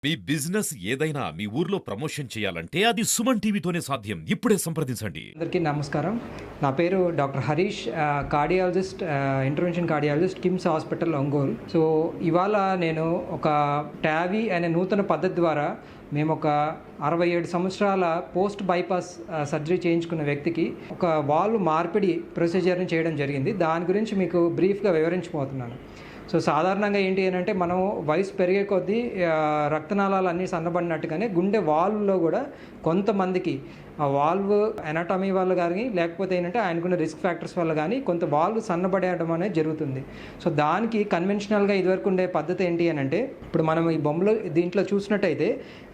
మీ business ఏదైనా మీ ఊర్లో promotion చేయాలంటే అది సుమన్ టీవీతోనే సాధ్యం. ఇప్పుడే సంప్రదించండి. అందరికీ నమస్కారం. నా పేరు doctor Harish, cardiologist, intervention cardiologist, KIMS hospital Ongole. So ఇవాళ నేను ఒక టావీ అనే నూతన పద్ధతి ద్వారా మేము ఒక 67 సంవత్సరాల పోస్ట్ బైపాస్ సర్జరీ చేయించుకున్న వ్యక్తికి ఒక వాల్వ్ మార్పిడి ప్రొసీజర్ని చేయడం జరిగింది. దాని గురించి మీకు బ్రీఫ్గా వివరించబోతున్నాను. సో సాధారణంగా ఏంటి అని అంటే మనం వయసు పెరిగే కొద్దీ రక్తనాళాలు అన్నీ సన్నబడినట్టుగానే గుండె వాల్వ్లో కూడా కొంతమందికి ఆ వాల్వ్ ఎనాటమీ వల్ల కానీ లేకపోతే ఏంటంటే ఆయనకున్న రిస్క్ ఫ్యాక్టర్స్ వల్ల కానీ కొంత వాల్వ్ సన్నబడేయడం అనేది జరుగుతుంది. సో దానికి కన్వెన్షనల్గా ఇదివరకు ఉండే పద్ధతి ఏంటి అని అంటే ఇప్పుడు మనం ఈ బొమ్మలో దీంట్లో చూసినట్టయితే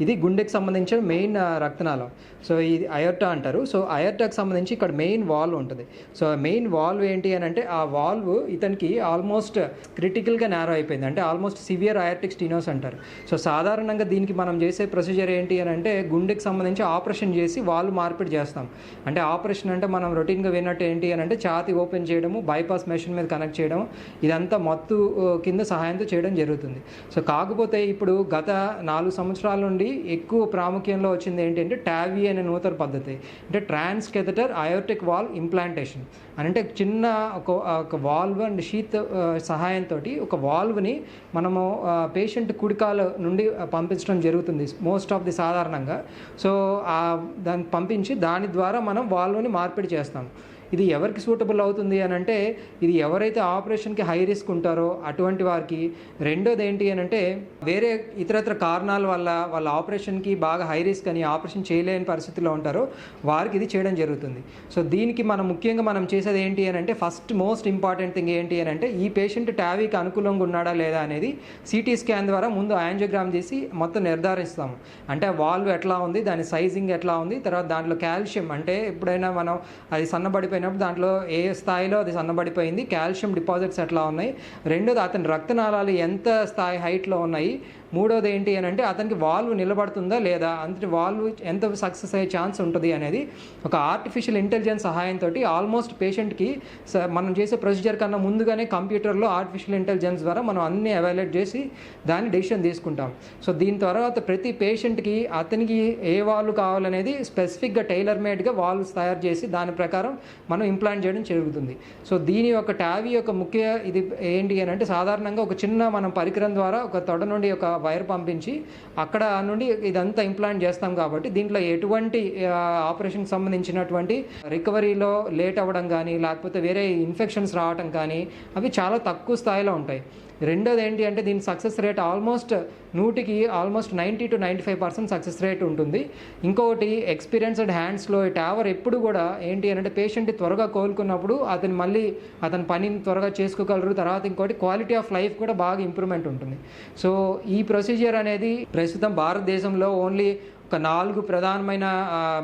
ఇది గుండెకి సంబంధించిన మెయిన్ రక్తనాళం. సో ఇది అయర్టా అంటారు. సో అయర్టాకి సంబంధించి ఇక్కడ మెయిన్ వాల్వ్ ఉంటుంది. సో మెయిన్ వాల్వ్ ఏంటి అని అంటే ఆ వాల్వ్ ఇతనికి ఆల్మోస్ట్ క్రిటికల్గా నేరో అయిపోయింది, అంటే ఆల్మోస్ట్ సివియర్ అయర్టిక్ స్టీనోస్ అంటారు. సో సాధారణంగా దీనికి మనం చేసే ప్రొసీజర్ ఏంటి అని అంటే గుండెకి సంబంధించి ఆపరేషన్ చేసి వాల్వ్ మార్పిడి చేస్తాం. అంటే ఆపరేషన్ అంటే మనం రొటీన్గా విన్నట్టు ఏంటి అని అంటే ఛాతీ ఓపెన్ చేయడము, బైపాస్ మెషిన్ మీద కనెక్ట్ చేయడం, ఇదంతా మత్తు కింద సహాయంతో చేయడం జరుగుతుంది. సో కాకపోతే ఇప్పుడు గత 4 సంవత్సరాల నుండి ఎక్కువ ప్రాముఖ్యంలో వచ్చింది ఏంటంటే టావీ అనే నూతన పద్ధతి, అంటే ట్రాన్స్ కెథెటర్ అయోర్టిక్ వాల్వ్ ఇంప్లాంటేషన్. అంటే చిన్న ఒక వాల్వ్ అండ్ షీత్ సహాయంతో ఒక వాల్వ్ని మనము పేషెంట్ కుడికాల నుండి పంపించడం జరుగుతుంది మోస్ట్ ఆఫ్ ది సాధారణంగా. సో దాన్ని పంపించి దాని ద్వారా మనం వాల్వ్ని మార్పిడి చేస్తాం. ఇది ఎవరికి సూటబుల్ అవుతుంది అని అంటే ఇది ఎవరైతే ఆపరేషన్కి హై రిస్క్ ఉంటారో అటువంటి వారికి. రెండోది ఏంటి అని అంటే వేరే ఇతరత్ర కారణాల వల్ల వాళ్ళ ఆపరేషన్కి బాగా హై రిస్క్ అని ఆపరేషన్ చేయలేని పరిస్థితిలో ఉంటారో వారికి ఇది చేయడం జరుగుతుంది. సో దీనికి ముఖ్యంగా మనం చేసేది ఏంటి అని అంటే ఫస్ట్ మోస్ట్ ఇంపార్టెంట్ థింగ్ ఏంటి అని అంటే ఈ పేషెంట్ టావీకి అనుకూలంగా ఉన్నాడా లేదా అనేది సిటీ స్కాన్ ద్వారా ముందు యాంజియోగ్రామ్ చేసి మొత్తం నిర్ధారిస్తాము. అంటే వాల్వ్ ఎట్లా ఉంది, దాని సైజింగ్ ఎట్లా ఉంది, తర్వాత దాంట్లో కాల్షియం అంటే ఎప్పుడైనా మనం అది సన్నబడిపోయినప్పుడు దాంట్లో ఏ స్థాయిలో అది సన్నబడిపోయింది, కాల్షియం డిపాజిట్స్ ఎట్లా ఉన్నాయి, రెండోది అతని రక్తనాళాలు ఎంత స్థాయి హైట్లో ఉన్నాయి, మూడోది ఏంటి అని అంటే అతనికి వాల్వ్ నిలబడుతుందా లేదా, అంటే వాల్వ్ ఎంత సక్సెస్ అయ్యే ఛాన్స్ ఉంటుంది అనేది ఒక ఆర్టిఫిషియల్ ఇంటెలిజెన్స్ సహాయంతో ఆల్మోస్ట్ పేషెంట్కి మనం చేసే ప్రొసీజర్ కన్నా ముందుగానే కంప్యూటర్లో ఆర్టిఫిషియల్ ఇంటెలిజెన్స్ ద్వారా మనం అన్ని ఎవాల్యుయేట్ చేసి దాన్ని డెసిషన్ తీసుకుంటాం. సో దీని తర్వాత ప్రతి పేషెంట్కి అతనికి ఏ వాల్వ్ కావాలనేది స్పెసిఫిక్గా టైలర్ మేడ్గా వాల్వ్స్ తయారు చేసి దాని ప్రకారం మనం ఇంప్లాంట్ చేయడం జరుగుతుంది. సో దీని యొక్క టావీ యొక్క ముఖ్య ఇది ఏంటి అని అంటే సాధారణంగా ఒక చిన్న మనం పరికరం ద్వారా ఒక తొడ నుండి ఒక వైర్ పంపించి అక్కడ నుండి ఇదంతా ఇంప్లాంట్ చేస్తాం. కాబట్టి దీంట్లో ఎటువంటి ఆపరేషన్కి సంబంధించినటువంటి రికవరీలో లేట్ అవ్వడం కానీ లేకపోతే వేరే ఇన్ఫెక్షన్స్ రావడం కానీ అవి చాలా తక్కువ స్థాయిలో ఉంటాయి. రెండోది ఏంటి అంటే దీని success rate almost 90 to 95% success rate ఉంటుంది. ఇంకొకటి ఎక్స్పీరియన్స్డ్ హ్యాండ్స్లో ఈ టావర్ ఎప్పుడు కూడా ఏంటి అంటే పేషెంట్ త్వరగా కోలుకున్నప్పుడు అతని పనిని త్వరగా చేసుకోగలరు. తర్వాత ఇంకోటి క్వాలిటీ ఆఫ్ లైఫ్ కూడా బాగా ఇంప్రూవ్మెంట్ ఉంటుంది. సో ఈ ప్రొసీజర్ అనేది ప్రస్తుతం భారతదేశంలో ఓన్లీ ఒక 4 ప్రధానమైన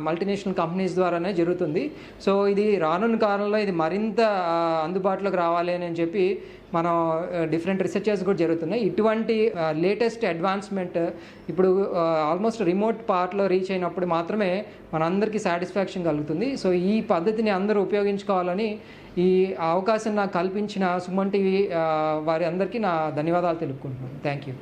మల్టీనేషనల్ కంపెనీస్ ద్వారానే జరుగుతుంది. సో ఇది రానున్న కాలంలో ఇది మరింత అందుబాటులోకి రావాలి అని చెప్పి మనం డిఫరెంట్ రీసెర్చెస్ కూడా జరుగుతున్నాయి. ఇటువంటి లేటెస్ట్ అడ్వాన్స్మెంట్ ఇప్పుడు ఆల్మోస్ట్ రిమోట్ పార్ట్లో రీచ్ అయినప్పుడు మాత్రమే మనందరికీ సాటిస్ఫాక్షన్ కలుగుతుంది. సో ఈ పద్ధతిని అందరూ ఉపయోగించుకోవాలని ఈ అవకాశం నాకు కల్పించిన సుమన్ టీవీ వారి అందరికీ నా ధన్యవాదాలు తెలుపుకుంటున్నాను. Thank you.